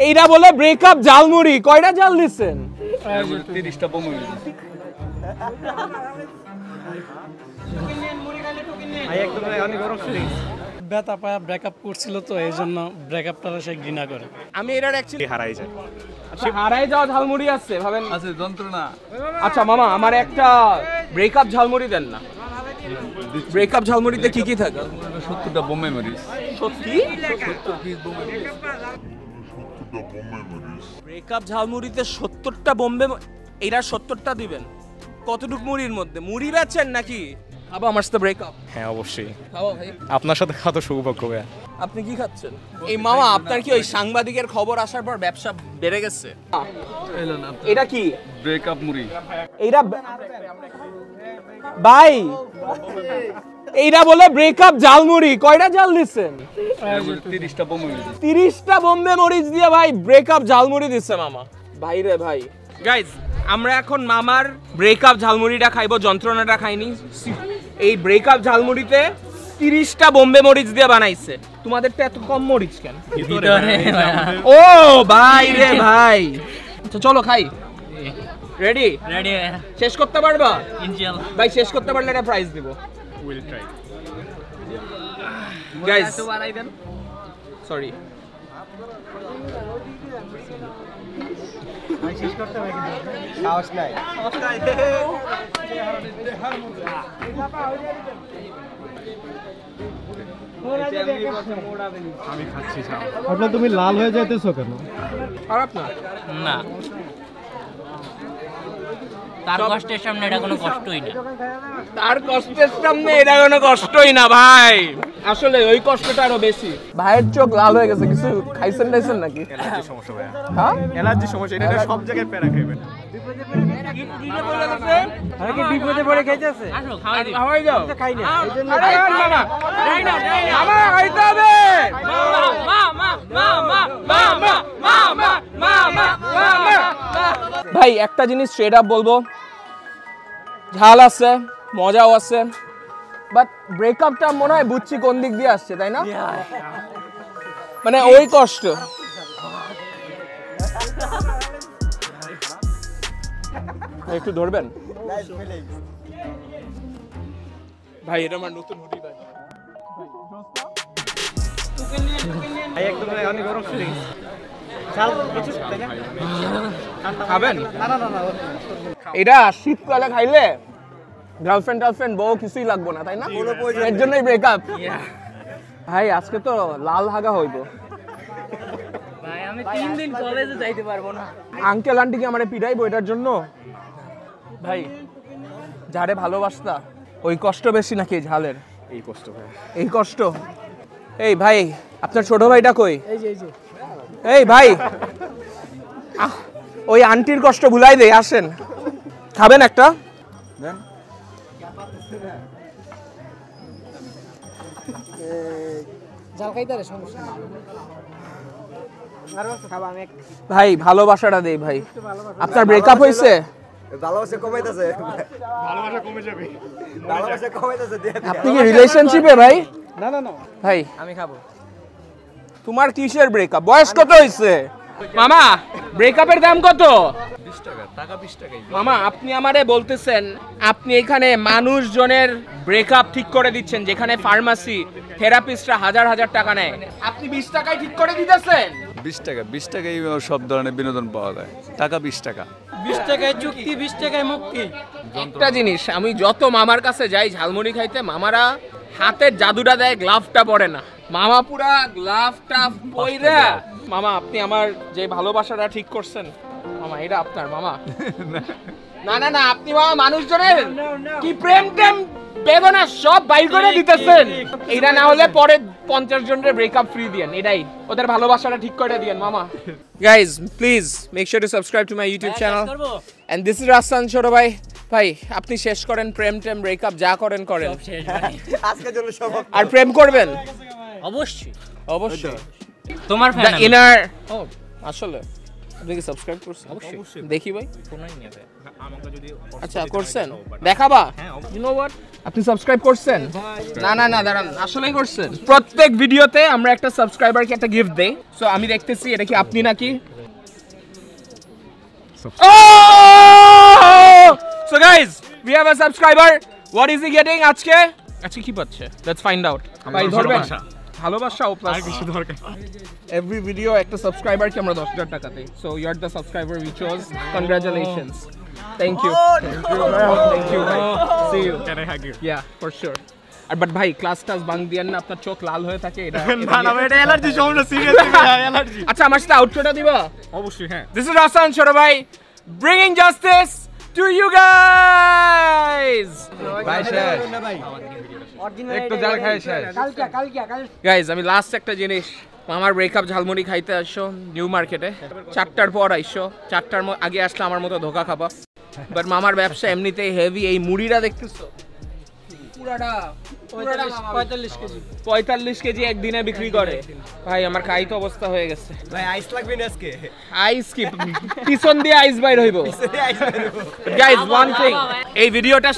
এইটা বলে ব্রেকআপ ঝালমুড়ি কয়টা জাল দিচ্ছেন 30টা বোমা ব্যথা পায় ব্রেকআপ করছিল তো এই জন্য ব্রেকআপটা সে ঘৃণা করে। আমি এটার অ্যাকচুয়ালি হারাই যায়। আচ্ছা হারাই যাওয়া ঝালমুড়ি আছে ভাবেন আছে যন্ত্রণা। আচ্ছা মামা আমার একটা ব্রেকআপ ঝালমুড়ি দেন না। ব্রেকআপ ঝালমুড়িতে কি কি থাকে? 70টা বোম মেমোরিজ। সত্যি 70 পিস বোম মেমোরিজ। ব্রেকআপ ঝালমুড়িতে 70টা বোম্বে এরা 70টা দিবেন কতটুক মুড়ির মধ্যে? মুড়ি বেচেন নাকি? খাবো আমার সাথে ব্রেকআপ? হ্যাঁ অবশ্যই খাবো ভাই। আপনার সাথে খাওয়া সৌভাগ্য ভাই। আপনি কি খাচ্ছেন? এই মামা আপনার কি ওই সাংবাদিকের খবর আসার পর ব্যবসা বেড়ে গেছে? এটা কি ব্রেকআপ মুড়ি? এইটা ভাই এইটা বলে ব্রেকআপ ঝালমুড়ি কয়টা জাল দিচ্ছেন? 30টা বোম মেমোরিজ। 30টা বোম্বে মরিচ দিয়ে ভাই ব্রেকআপ ঝালমুড়ি দিচ্ছে মামা। ভাই রে ভাই। গাইজ আমরা এখন মামার ব্রেকআপ ঝালমুড়িটা খাইবো, যন্ত্রণাটা খাইনি। এই ব্রেকআপ ঝালমুড়িতে 30টা বোম্বে মরিচ দিয়ে বানাইছে। তোমাদেরটা এত কম মরিচ কেন? ও ভাই রে ভাই। আচ্ছা চলো খাই। রেডি? রেডি শেষ করতে পারবা? ইনশাআল্লাহ। ভাই শেষ করতে পারলে একটা প্রাইজ দিব। Will try. গাইজ সরি শেষ করতে হবে কিন্তু সাহস নাই। আমি খাচ্ছি ছাড়া। আপনার তুমি লাল হয়ে যাইতেছো কেন? খারাপ না। না, তার কষ্টের সামনে এটা কোনো কষ্টই না। তার কষ্টের সামনে এটা কোনো কষ্টই না ভাই। আসলে ওই কষ্টটা আরো বেশি। ভাইয়ের চোখ লাল হয়ে গেছে। কিছু খাইছেন টাইছেন নাকি? অ্যালার্জি সমস্যা ভাই। হ্যাঁ অ্যালার্জি সমস্যা, এটা সব জায়গায় প্যারা খাইবেন। আরে কি বিপদে পড়ে খাইতেছে? আসো খাওয়াই দিই। খাওয়াই দাও। খাই না এইজন্য আরে মামা যাই না, যাই না। মামা খাইতে হবে। ভাই একটা জিনিস স্ট্রেট আপ বলবো, ঝাল আছে, মজাও আছে, বাট ব্রেকআপটা মনে হয় বুঝছি কোন দিক দিয়ে আসছে, তাই না? মানে ওই কষ্ট। একটু ধরবেন ভাই, এটা আমার নতুন হুডি ভাই। ভাই একদম অনেক গরম ফিলিং। চাল কিছু তাই না? খাবেন? না না না না। এটা শীতকালে খাইলে গার্লফ্রেন্ড বউ কিছুই লাগবে না, তাই না? এর জন্যই ব্রেকআপ। ভাই আজকে তো লাল হাগা হইব ভাই আমি 3 দিন কলেজে যাইতে পারবো না। আঙ্কেল আন্টি কি আমারে পিটাইবো এটার জন্য? ভাই যারে ভালোবাসতা ওই কষ্ট বেশি নাকি ঝালের? এই কষ্ট ভাই। এই কষ্ট। এই ভাই আপনার ছোট ভাইটা কই? এই যে এই ভাই ওই আন্টির কষ্ট ভুলাই দেই, আসেন খাবেন একটা? দেন। জাল খাইতে রে সমস্যা নেই। আরো খাবা আমি ভাই ভালোবাসাটা দেই ভাই। আপনার ব্রেকআপ হইছে? ভালোবাসা কমাইতেছে, ভালোবাসা কমে যাবে। ভালোবাসা কমাইতেছে। আপনি কি রিলেশনশিপে ভাই? না না না ভাই আমি খাবো। তোমার কিসের ব্রেকআপ? বয়স কত হইছে? মামা ব্রেকআপের দাম কত? 20 টাকা, টাকা 20 টাকাই। মামা আপনি আমারে বলতেছেন আপনি এখানে মানুষজনের ব্রেকআপ ঠিক করে দিচ্ছেন, যেখানে ফার্মাসি থেরাপিস্টরা হাজার হাজার টাকা নেয়, আপনি 20 টাকায় ঠিক করে দিতেছেন? 20 টাকা, 20 টাকাই সব ধরনের বিনোদন পাওয়া যায়। টাকা 20 টাকা। 20 টাকায় চুক্তি, 20 টাকায় মুক্তি। একটা জিনিস, আমি যত মামার কাছে যাই ঝালমুড়ি খাইতে, মামারা হাতের জাদুটা দেয়, গ্লাভটা পরে না। মামা পুরা গ্লাভটা পইরা। মামা আপনি আমার যে ভালোবাসাটা ঠিক করছেন মামা, এটা আপনার মামা? না না না, আপনি মামা মানুষজনের কি প্রেম টেম বেদনা সব বাইর করে দিতেছেন। এটা না হলে পরে 50 জনের ব্রেকআপ ফ্রি দিয়েন, এটাই ওদের ভালোবাসাটা ঠিক করে দিয়েন মামা। Guys please make sure to subscribe to my YouTube channel and this is রাসান ছোট ভাই। ভাই আপনি শেষ করেন, প্রেম টেম ব্রেকআপ যা করেন করেন, শেষ ভাই। আজকের জন্য সব। আর প্রেম করবেন অবশ্যই অবশ্যই। তোমার দ্য ফ্যান ইনার, ও আসলে আপনি কি সাবস্ক্রাইব করছেন? অবশ্যই। দেখি ভাই। কোনাই নিয়ে যায় আমাকে যদি আচ্ছা করছেন, দেখাবা? ইউ নো হোয়াট, আপনি সাবস্ক্রাইব করছেন? না না না দাঁড়ান, আসলেই করছেন? প্রত্যেক ভিডিওতে আমরা একটা সাবস্ক্রাইবারকে একটা গিফট দেই। সো আমি দেখতেছি এটা কি আপনি নাকি? So guys, we have a subscriber. What is he getting আজকে? আজকে কি পাচ্ছে? Let's find out. ভাই ধরবেন? ভালোবাসা ও প্লাস কিছু দরকার। এভরি ভিডিও একটা সাবস্ক্রাইবারকে আমরা 10,000 টাকা দেই। So you are the subscriber we chose. Congratulations. Thank you. Thank you ভাই। See you. Can I hug you? Yeah for sure. আর বাট ভাই ক্লাস বাং দিয়েন না, আপনার চোখ লাল হয়ে থাকে এটা। না না এটা অ্যালার্জি সমস্যা, সিরিয়াসলি অ্যালার্জি। আচ্ছা আমার সাথে আউটরোটা দিবা? অবশ্যই হ্যাঁ। দিস ইজ রাসান ছোট ভাই, bringing justice to you guys. ভাই শেষ একটু জাল খাই শেষ। গাইজ আমি লাস্ট একটা জিনিস, আমার ব্রেকআপ ঝালমুড়ি খাইতে আসছো নিউ মার্কেটে, 4টার পর আইসো, 4টার আগে আসলে আমার মতো ধোকা খাবা। বাট মামার ব্যবসা এমনিতেই হেভি। এই মুড়িটা দেখতেছো পুরাটা 45 কেজি একদিনে বিক্রি করে ভাই। আমার খাইতে অবস্থা হয়ে গেছে ভাই আইস লাগবে না আজকে আইস কি পিছন দিয়ে আইস বাইর হইব। গাইজ ওয়ান থিং, এই ভিডিওটা